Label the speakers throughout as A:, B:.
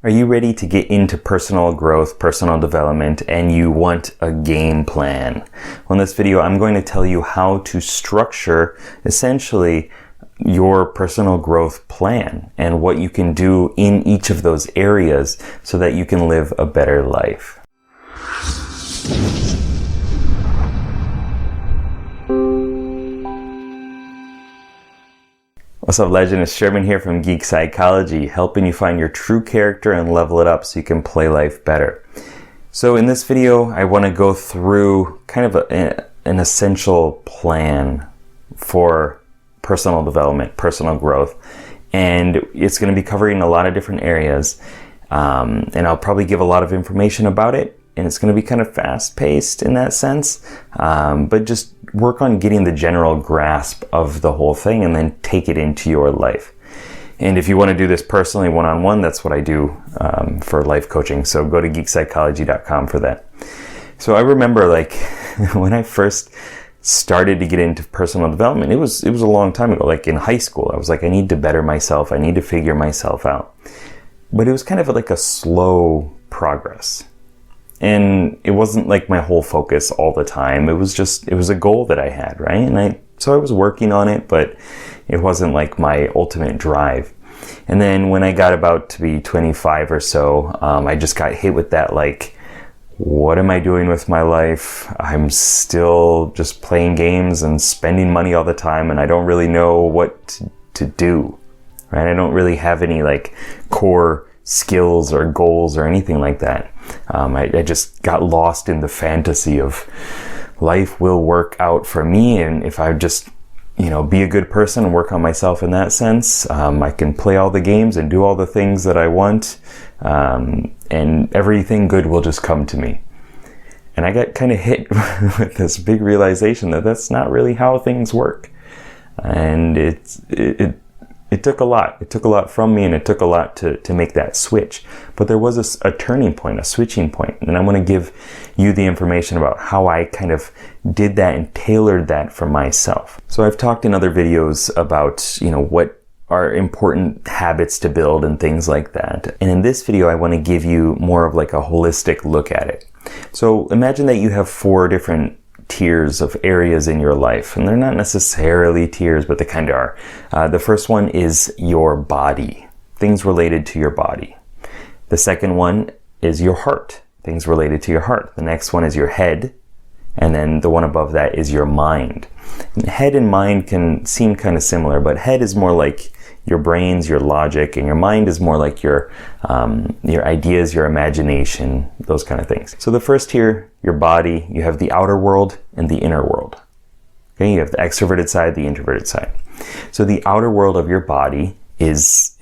A: Are you ready to get into personal growth, personal development, and you want a game plan? Well, in this video, I'm going to tell you how to structure essentially your personal growth plan and what you can do in each of those areas so that you can live a better life. What's up, legend? It's Sherman here from Geek Psychology, helping you find your true character and level it up so you can play life better. So in this video, I want to go through kind of an essential plan for personal development, personal growth, and it's going to be covering a lot of different areas, and I'll probably give a lot of information about it, and it's going to be kind of fast-paced in that sense, but just work on getting the general grasp of the whole thing and then take it into your life. And if you want to do this personally, one-on-one, that's what I do for life coaching. So go to geekpsychology.com for that. So I remember, like, when I first started to get into personal development, it was a long time ago. Like in high school, I was like, I need to better myself. I need to figure myself out. But it was kind of like a slow progress. And it wasn't like my whole focus all the time. It was a goal that I had, right? And so I was working on it, but it wasn't like my ultimate drive. And then when I got about to be 25 or so, I just got hit with that, like, what am I doing with my life? I'm still just playing games and spending money all the time, and I don't really know what to do, right? I don't really have any like core skills or goals or anything like that. I just got lost in the fantasy of life will work out for me, and if I just, be a good person and work on myself in that sense, I can play all the games and do all the things that I want, and everything good will just come to me. And I got kind of hit with this big realization that that's not really how things work. And it took a lot. It took a lot from me, and it took a lot to make that switch. But there was a turning point, a switching point. And I want to give you the information about how I kind of did that and tailored that for myself. So I've talked in other videos about, what are important habits to build and things like that. And in this video, I want to give you more of like a holistic look at it. So imagine that you have 4 different tiers of areas in your life, and they're not necessarily tiers, but they kind of are. The first one is your body, things related to your body. The second one is your heart, things related to your heart. The next one is your head, and then the one above that is your mind. And head and mind can seem kind of similar, but head is more like your brains, your logic, and your mind is more like your ideas, your imagination, those kind of things. So the first tier, your body, you have the outer world and the inner world. Okay, you have the extroverted side, the introverted side. So the outer world of your body is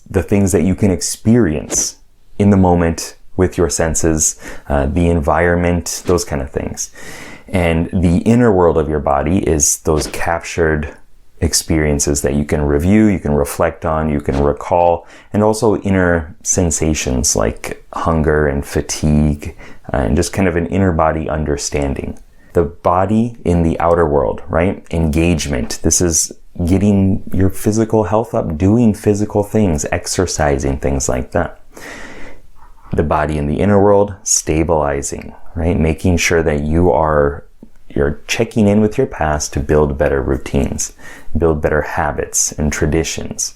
A: the things that you can experience in the moment with your senses, the environment, those kind of things. And the inner world of your body is those captured experiences that you can review, you can reflect on, you can recall, and also inner sensations like hunger and fatigue, and just kind of an inner body understanding. The body in the outer world, right? Engagement. This is getting your physical health up, doing physical things, exercising, things like that. The body in the inner world, stabilizing, right? Making sure that you're checking in with your past to build better routines, build better habits and traditions,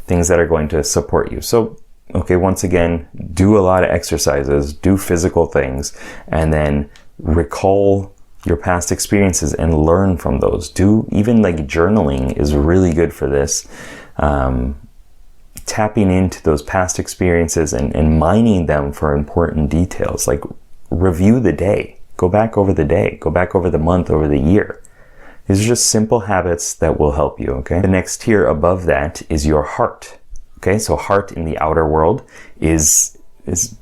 A: things that are going to support you. So, okay, once again, do a lot of exercises, do physical things, and then recall your past experiences and learn from those. Do even like journaling is really good for this. Tapping into those past experiences and mining them for important details, like review the day. Go back over the day, go back over the month, over the year. These are just simple habits that will help you, okay? The next tier above that is your heart, okay? So heart in the outer world is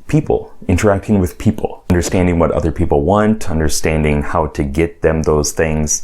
A: people, interacting with people, understanding what other people want, understanding how to get them those things,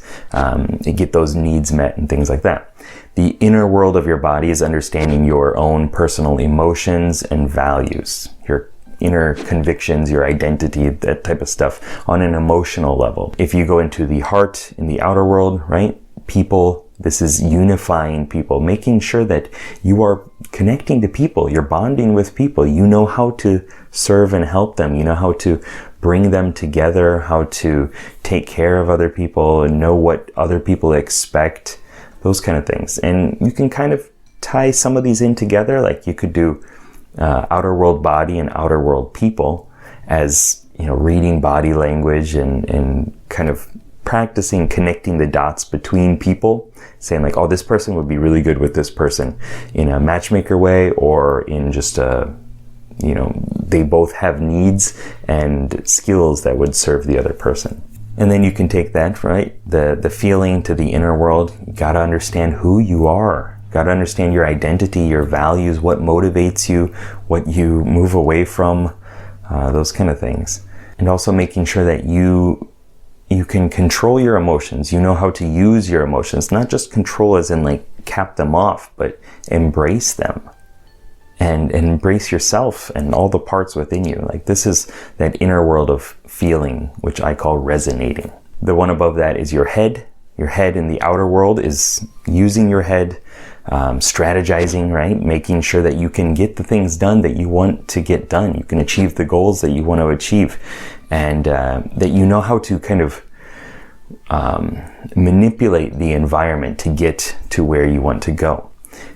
A: get those needs met and things like that. The inner world of your body is understanding your own personal emotions and values, your inner convictions, your identity, that type of stuff on an emotional level. If you go into the heart in the outer world, right? People, This is unifying people, making sure that you are connecting to people, you're bonding with people, you know how to serve and help them, you know how to bring them together, how to take care of other people and know what other people expect, those kind of things. And you can kind of tie some of these in together, like you could do outer world body and outer world people as, you know, reading body language and kind of practicing connecting the dots between people, saying like, oh, this person would be really good with this person in a matchmaker way, or in just a, you know, they both have needs and skills that would serve the other person. And then you can take that, right, the feeling to the inner world. You got to understand who you are. Got to understand your identity, your values, what motivates you, what you move away from, those kind of things. And also making sure that you can control your emotions. You know how to use your emotions, not just control as in like cap them off, but embrace them and embrace yourself and all the parts within you. Like this is that inner world of feeling, which I call resonating. The one above that is your head. Your head in the outer world is using your head, strategizing, right? Making sure that you can get the things done that you want to get done. You can achieve the goals that you want to achieve, and that you know how to kind of manipulate the environment to get to where you want to go.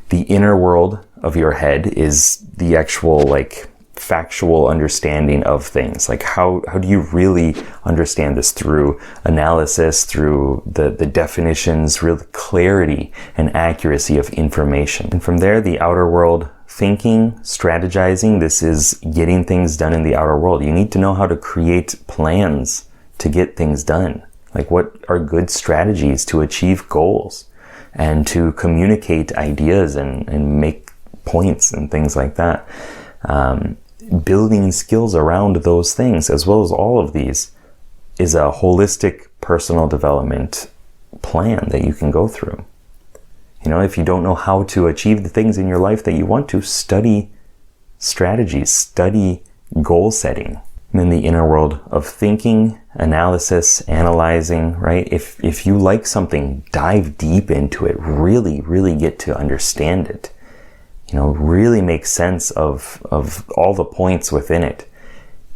A: The inner world of your head is the actual like factual understanding of things. Like how do you really understand this? Through analysis, through the definitions, real clarity and accuracy of information. And from there, the outer world thinking, strategizing, this is getting things done in the outer world. You need to know how to create plans to get things done. Like what are good strategies to achieve goals and to communicate ideas and make points and things like that. Building skills around those things, as well as all of these, is a holistic personal development plan that you can go through. You know, if you don't know how to achieve the things in your life that you want to, study strategies, study goal setting. And then the inner world of thinking, analysis, analyzing, right? If you like something, dive deep into it, really get to understand it. You know, really make sense of all the points within it.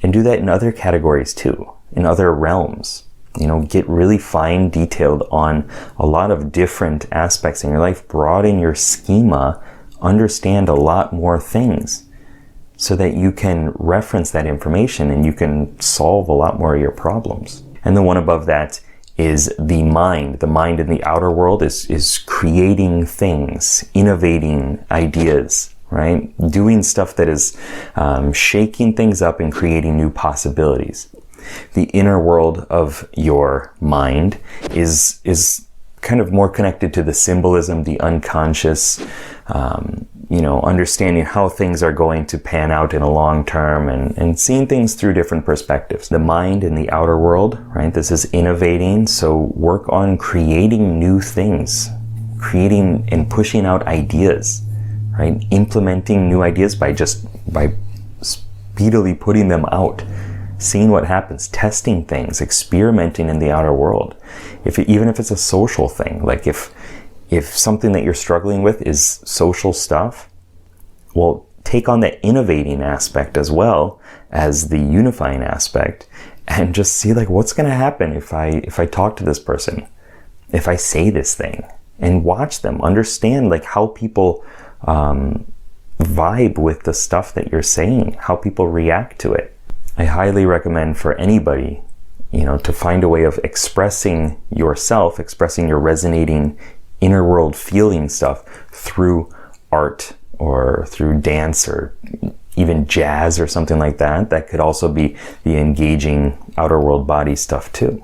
A: And do that in other categories too, in other realms. You know, get really fine detailed on a lot of different aspects in your life, broaden your schema, understand a lot more things so that you can reference that information and you can solve a lot more of your problems. And the one above that is the mind. The mind in the outer world is creating things, innovating ideas, right? Doing stuff that is shaking things up and creating new possibilities. The inner world of your mind is kind of more connected to the symbolism, the unconscious, you know, understanding how things are going to pan out in a long term and seeing things through different perspectives. The mind in the outer world, right? This is innovating. So work on creating new things, creating and pushing out ideas, right? Implementing new ideas by speedily putting them out, seeing what happens, testing things, experimenting in the outer world. Even if it's a social thing, like if something that you're struggling with is social stuff, well, take on the innovating aspect as well as the unifying aspect, and just see like what's going to happen if I talk to this person, if I say this thing, and watch them, understand like how people vibe with the stuff that you're saying, how people react to it. I highly recommend for anybody, you know, to find a way of expressing yourself, expressing your resonating inner world feeling stuff through art or through dance or even jazz or something like that. That could also be the engaging outer world body stuff too.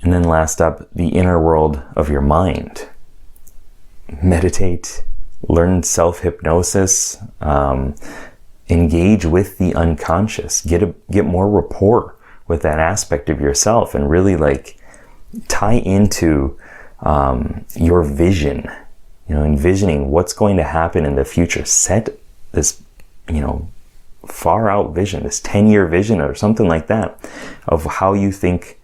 A: And then last up, the inner world of your mind. Meditate, learn self-hypnosis, engage with the unconscious, get more rapport with that aspect of yourself, and really like tie into your vision, you know, envisioning what's going to happen in the future. Set this, you know, far out vision, this 10-year vision or something like that of how you think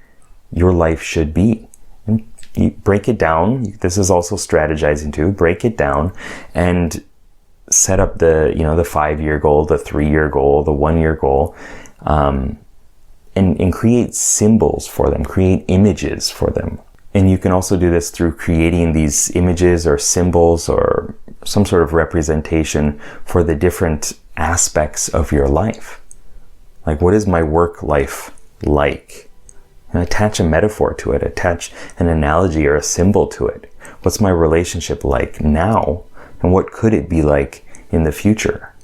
A: your life should be. And you break it down. This is also strategizing too. Break it down and set up the 5-year goal, the 3-year goal, the 1-year goal, and create symbols for them, create images for them. And you can also do this through creating these images or symbols or some sort of representation for the different aspects of your life. Like, what is my work life like? And attach a metaphor to it, attach an analogy or a symbol to it. What's my relationship like now? And what could it be like in the future?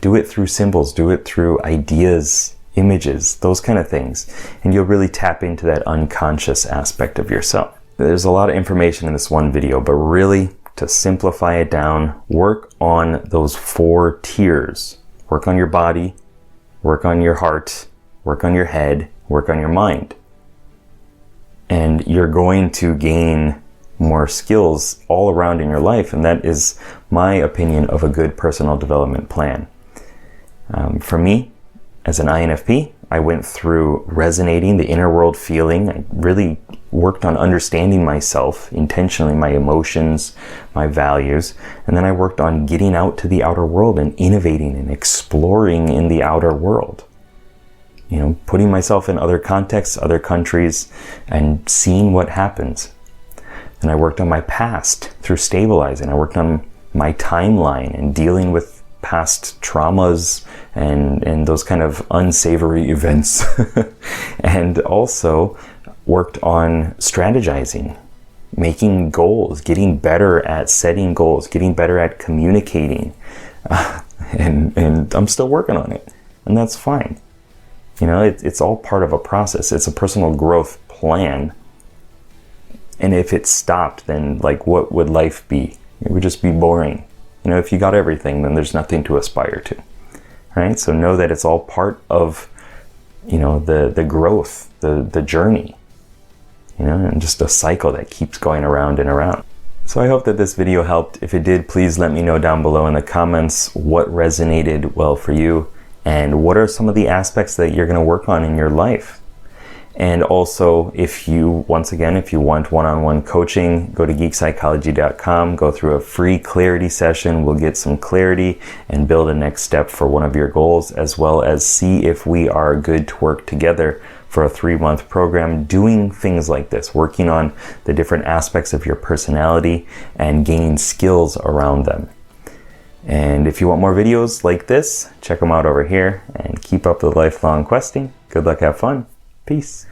A: Do it through symbols, do it through ideas, images, those kind of things. And you'll really tap into that unconscious aspect of yourself. There's a lot of information in this one video, but really, to simplify it down, work on those 4 tiers. Work on your body, work on your heart, work on your head, work on your mind. And you're going to gain more skills all around in your life. And that is my opinion of a good personal development plan. For me, as an INFP, I went through resonating, the inner world feeling. I really worked on understanding myself intentionally, my emotions, my values. And then I worked on getting out to the outer world and innovating and exploring in the outer world. Putting myself in other contexts, other countries, and seeing what happens. And I worked on my past through stabilizing. I worked on my timeline and dealing with past traumas and those kind of unsavory events. And also worked on strategizing, making goals, getting better at setting goals, getting better at communicating. And I'm still working on it. And that's fine. It's all part of a process. It's a personal growth plan. And if it stopped, then what would life be? It would just be boring. If you got everything, then there's nothing to aspire to, right? So know that it's all part of, the growth, the journey, and just a cycle that keeps going around and around. So I hope that this video helped. If it did, please let me know down below in the comments what resonated well for you and what are some of the aspects that you're going to work on in your life. And also, if you want one-on-one coaching, go to geekpsychology.com, go through a free clarity session. We'll get some clarity and build a next step for one of your goals, as well as see if we are good to work together for a 3-month program doing things like this, working on the different aspects of your personality and gaining skills around them. And if you want more videos like this, check them out over here and keep up the lifelong questing. Good luck, have fun. Peace.